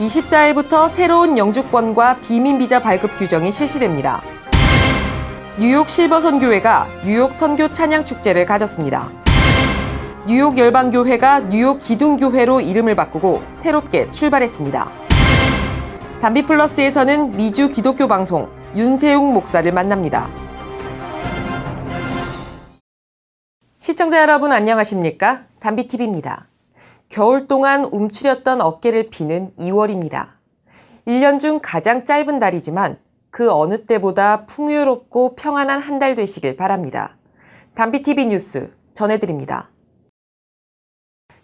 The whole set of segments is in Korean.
24일부터 새로운 영주권과 비민비자 발급 규정이 실시됩니다. 뉴욕 실버선교회가 뉴욕 선교 찬양 축제를 가졌습니다. 뉴욕 열방교회가 뉴욕 기둥교회로 이름을 바꾸고 새롭게 출발했습니다. 담비플러스에서는 미주 기독교 방송 윤세웅 목사를 만납니다. 시청자 여러분 안녕하십니까? 담비TV입니다. 겨울 동안 움츠렸던 어깨를 피는 2월입니다. 1년 중 가장 짧은 달이지만 그 어느 때보다 풍요롭고 평안한 한 달 되시길 바랍니다. 담비TV 뉴스 전해드립니다.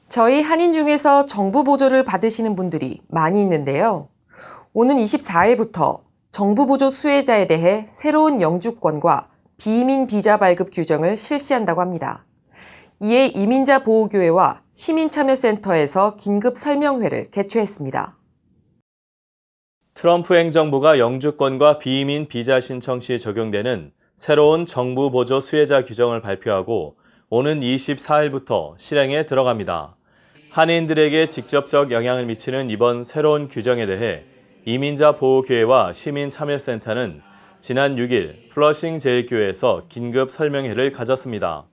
저희 한인 중에서 정부 보조를 받으시는 분들이 많이 있는데요. 오는 24일부터 정부 보조 수혜자에 대해 새로운 영주권과 비민 비자 발급 규정을 실시한다고 합니다. 이에 이민자 보호교회와 시민참여센터에서 긴급 설명회를 개최했습니다. 트럼프 행정부가 영주권과 비민 비자 신청 시 적용되는 새로운 정부 보조 수혜자 규정을 발표하고 오는 24일부터 실행에 들어갑니다. 한인들에게 직접적 영향을 미치는 이번 새로운 규정에 대해 이민자 보호교회와 시민참여센터는 지난 6일 플러싱 제일교회에서 긴급 설명회를 가졌습니다.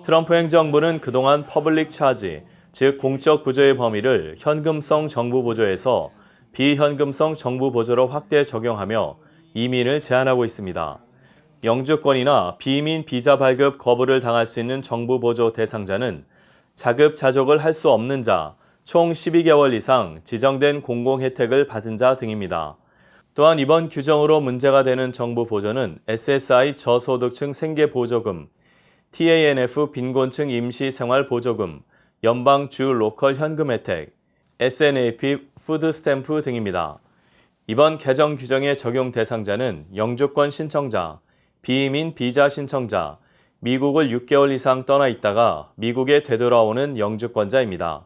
트럼프 행정부는 그동안 퍼블릭 차지, 즉 공적 부조의 범위를 현금성 정부 보조에서 비현금성 정부 보조로 확대 적용하며 이민을 제한하고 있습니다. 영주권이나 비민 비자 발급 거부를 당할 수 있는 정부 보조 대상자는 자급자족을 할 수 없는 자, 총 12개월 이상 지정된 공공 혜택을 받은 자 등입니다. 또한 이번 규정으로 문제가 되는 정부 보조는 SSI 저소득층 생계보조금, TANF 빈곤층 임시생활보조금, 연방주 로컬 현금 혜택, SNAP 푸드스탬프 등입니다. 이번 개정 규정의 적용 대상자는 영주권 신청자, 비민 비자 신청자, 미국을 6개월 이상 떠나 있다가 미국에 되돌아오는 영주권자입니다.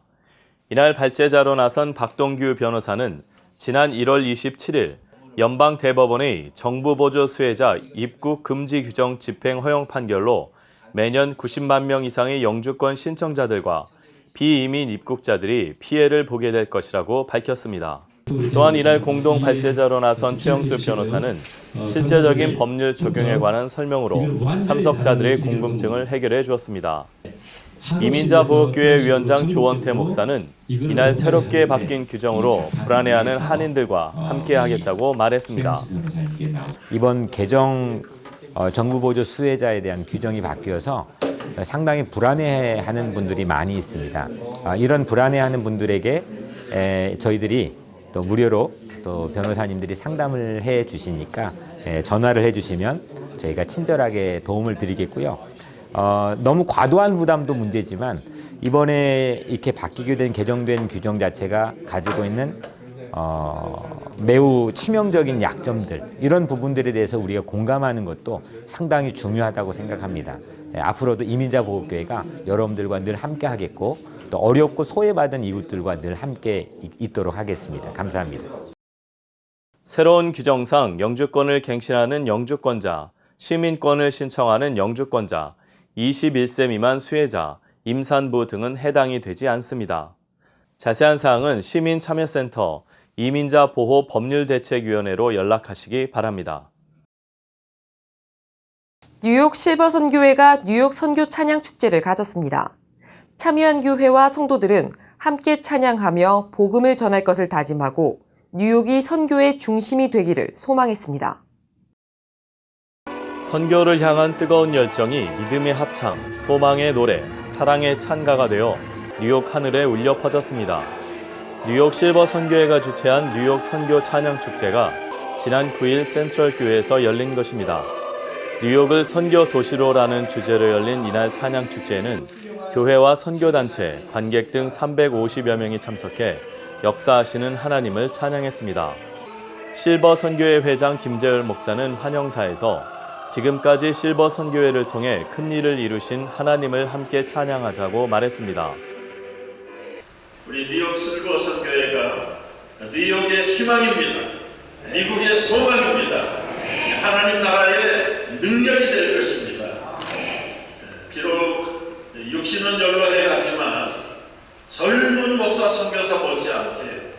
이날 발제자로 나선 박동규 변호사는 지난 1월 27일 연방대법원의 정부 보조 수혜자 입국 금지 규정 집행 허용 판결로 매년 90만 명 이상의 영주권 신청자들과 비이민 입국자들이 피해를 보게 될 것이라고 밝혔습니다. 또한 이날 공동 발제자로 나선 최영수 변호사는 실제적인 법률 적용에 관한 설명으로 참석자들의 궁금증을 해결해 주었습니다. 이민자 보호교회 위원장 조원태 목사는 이날 새롭게 바뀐 규정으로 불안해하는 한인들과 함께하겠다고 말했습니다. 이번 개정 정부 보조 수혜자에 대한 규정이 바뀌어서 상당히 불안해하는 분들이 많이 있습니다. 이런 불안해하는 분들에게 저희들이 또 무료로 또 변호사님들이 상담을 해 주시니까 전화를 해 주시면 저희가 친절하게 도움을 드리겠고요. 너무 과도한 부담도 문제지만 이번에 이렇게 바뀌게 된 개정된 규정 자체가 가지고 있는 매우 치명적인 약점들, 이런 부분들에 대해서 우리가 공감하는 것도 상당히 중요하다고 생각합니다. 앞으로도 이민자 보호교회가 여러분들과 늘 함께 하겠고 또 어렵고 소외받은 이웃들과 늘 함께 있도록 하겠습니다. 감사합니다. 새로운 규정상 영주권을 갱신하는 영주권자, 시민권을 신청하는 영주권자, 21세 미만 수혜자, 임산부 등은 해당이 되지 않습니다. 자세한 사항은 시민참여센터 이민자 보호 법률대책위원회로 연락하시기 바랍니다. 뉴욕 실버선교회가 뉴욕 선교 찬양 축제를 가졌습니다. 참여한 교회와 성도들은 함께 찬양하며 복음을 전할 것을 다짐하고 뉴욕이 선교의 중심이 되기를 소망했습니다. 선교를 향한 뜨거운 열정이 믿음의 합창, 소망의 노래, 사랑의 찬가가 되어 뉴욕 하늘에 울려 퍼졌습니다. 뉴욕 실버 선교회가 주최한 뉴욕 선교 찬양 축제가 지난 9일 센트럴 교회에서 열린 것입니다. 뉴욕을 선교 도시로라는 주제로 열린 이날 찬양 축제에는 교회와 선교단체, 관객 등 350여 명이 참석해 역사하시는 하나님을 찬양했습니다. 실버 선교회 회장 김재열 목사는 환영사에서 지금까지 실버 선교회를 통해 큰 일을 이루신 하나님을 함께 찬양하자고 말했습니다. 우리 뉴욕 실버 선교회가 뉴욕의 희망입니다. 미국의 소망입니다. 하나님 나라의 능력이 될 것입니다. 비록 육신은 연로해 가지만 젊은 목사 선교사 못지않게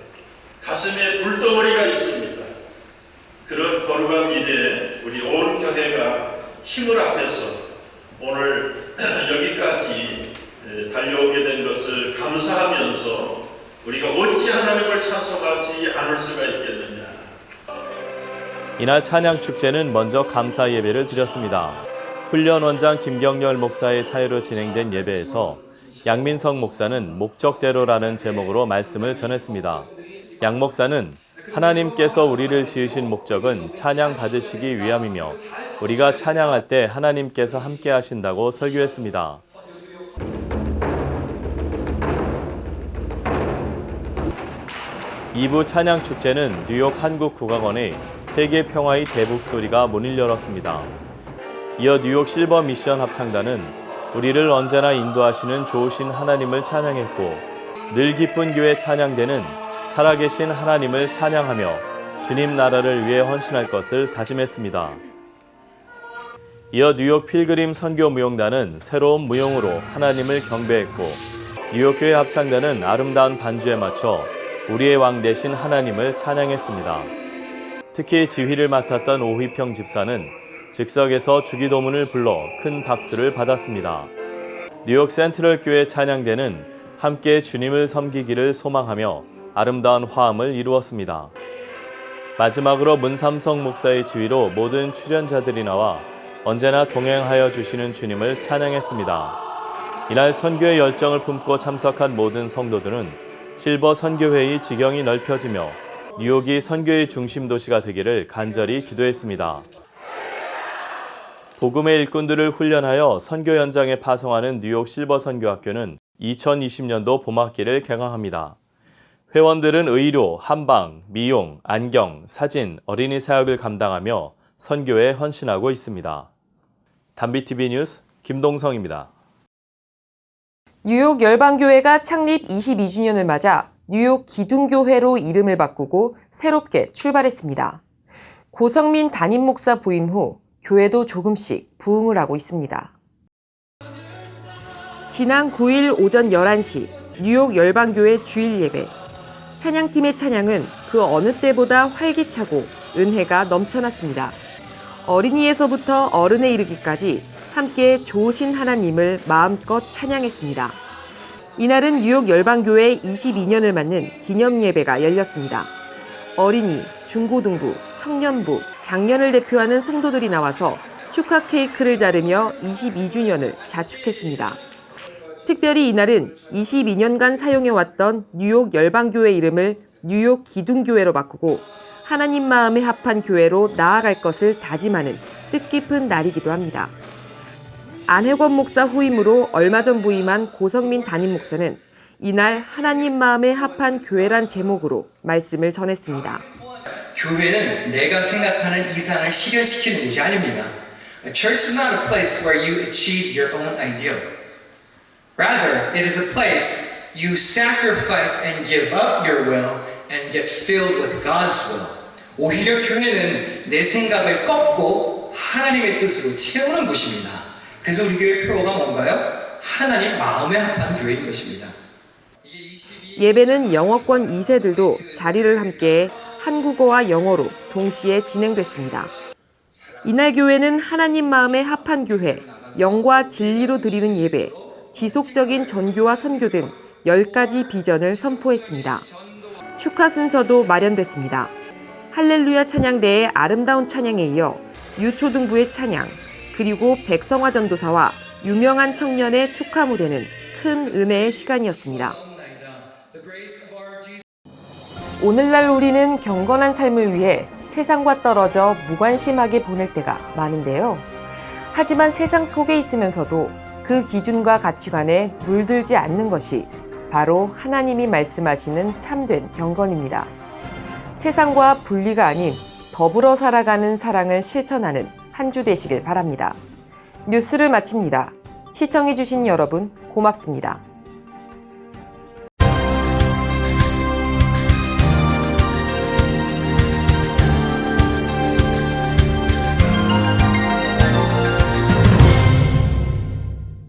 가슴에 불덩어리가 있습니다. 그런 거룩한 일에 우리 온 교회가 힘을 합해서 오늘 여기까지 달려오게 된 것을 감사하면서 우리가 어찌 하나님을 찬송하지 않을 수가 있겠느냐. 이날 찬양 축제는 먼저 감사 예배를 드렸습니다. 훈련원장 김경렬 목사의 사회로 진행된 예배에서 양민석 목사는 목적대로라는 제목으로 말씀을 전했습니다. 양 목사는 하나님께서 우리를 지으신 목적은 찬양 받으시기 위함이며 우리가 찬양할 때 하나님께서 함께 하신다고 설교했습니다. 이부 찬양 축제는 뉴욕 한국국악원의 세계 평화의 대북 소리가 문을 열었습니다. 이어 뉴욕 실버 미션 합창단은 우리를 언제나 인도하시는 좋으신 하나님을 찬양했고 늘 기쁜 교회 찬양대는 살아계신 하나님을 찬양하며 주님 나라를 위해 헌신할 것을 다짐했습니다. 이어 뉴욕 필그림 선교 무용단은 새로운 무용으로 하나님을 경배했고 뉴욕교회 합창단은 아름다운 반주에 맞춰 우리의 왕 되신 하나님을 찬양했습니다. 특히 지휘를 맡았던 오휘평 집사는 즉석에서 주기도문을 불러 큰 박수를 받았습니다. 뉴욕 센트럴 교회 찬양대는 함께 주님을 섬기기를 소망하며 아름다운 화음을 이루었습니다. 마지막으로 문삼성 목사의 지휘로 모든 출연자들이 나와 언제나 동행하여 주시는 주님을 찬양했습니다. 이날 선교의 열정을 품고 참석한 모든 성도들은 실버 선교회의 지경이 넓혀지며 뉴욕이 선교의 중심 도시가 되기를 간절히 기도했습니다. 복음의 일꾼들을 훈련하여 선교 현장에 파송하는 뉴욕 실버 선교학교는 2020년도 봄학기를 개강합니다. 회원들은 의료, 한방, 미용, 안경, 사진, 어린이 사역을 감당하며 선교에 헌신하고 있습니다. 담비TV 뉴스 김동성입니다. 뉴욕 열방교회가 창립 22주년을 맞아 뉴욕 기둥교회로 이름을 바꾸고 새롭게 출발했습니다. 고성민 담임 목사 부임 후 교회도 조금씩 부흥을 하고 있습니다. 지난 9일 오전 11시 뉴욕 열방교회 주일 예배. 찬양팀의 찬양은 그 어느 때보다 활기차고 은혜가 넘쳐났습니다. 어린이에서부터 어른에 이르기까지 함께 좋으신 하나님을 마음껏 찬양했습니다. 이날은 뉴욕 열방교회 22년을 맞는 기념 예배가 열렸습니다. 어린이, 중고등부, 청년부, 장년을 대표하는 성도들이 나와서 축하 케이크를 자르며 22주년을 자축했습니다. 특별히 이날은 22년간 사용해왔던 뉴욕 열방교회 이름을 뉴욕 기둥교회로 바꾸고 하나님 마음에 합한 교회로 나아갈 것을 다짐하는 뜻깊은 날이기도 합니다. 안혜권 목사 후임으로 얼마 전 부임한 고성민 담임 목사는 이날 하나님 마음에 합한 교회란 제목으로 말씀을 전했습니다. 교회는 내가 생각하는 이상을 실현시키는 곳이 아닙니다. A church is not a place where you achieve your own ideal. Rather, it is a place you sacrifice and give up your will and get filled with God's will. 오히려 교회는 내 생각을 꺾고 하나님의 뜻으로 채우는 곳입니다. 그래서 우리 교회 표어가 뭔가요? 하나님 마음에 합한 교회인 것입니다. 예배는 영어권 2세들도 자리를 함께해 한국어와 영어로 동시에 진행됐습니다. 이날 교회는 하나님 마음에 합한 교회, 영과 진리로 드리는 예배, 지속적인 전교와 선교 등 10가지 비전을 선포했습니다. 축하 순서도 마련됐습니다. 할렐루야 찬양대의 아름다운 찬양에 이어 유초등부의 찬양, 그리고 백성화 전도사와 유명한 청년의 축하 무대는 큰 은혜의 시간이었습니다. 오늘날 우리는 경건한 삶을 위해 세상과 떨어져 무관심하게 보낼 때가 많은데요. 하지만 세상 속에 있으면서도 그 기준과 가치관에 물들지 않는 것이 바로 하나님이 말씀하시는 참된 경건입니다. 세상과 분리가 아닌 더불어 살아가는 사랑을 실천하는 한 주 되시길 바랍니다. 뉴스를 마칩니다. 시청해주신 여러분 고맙습니다.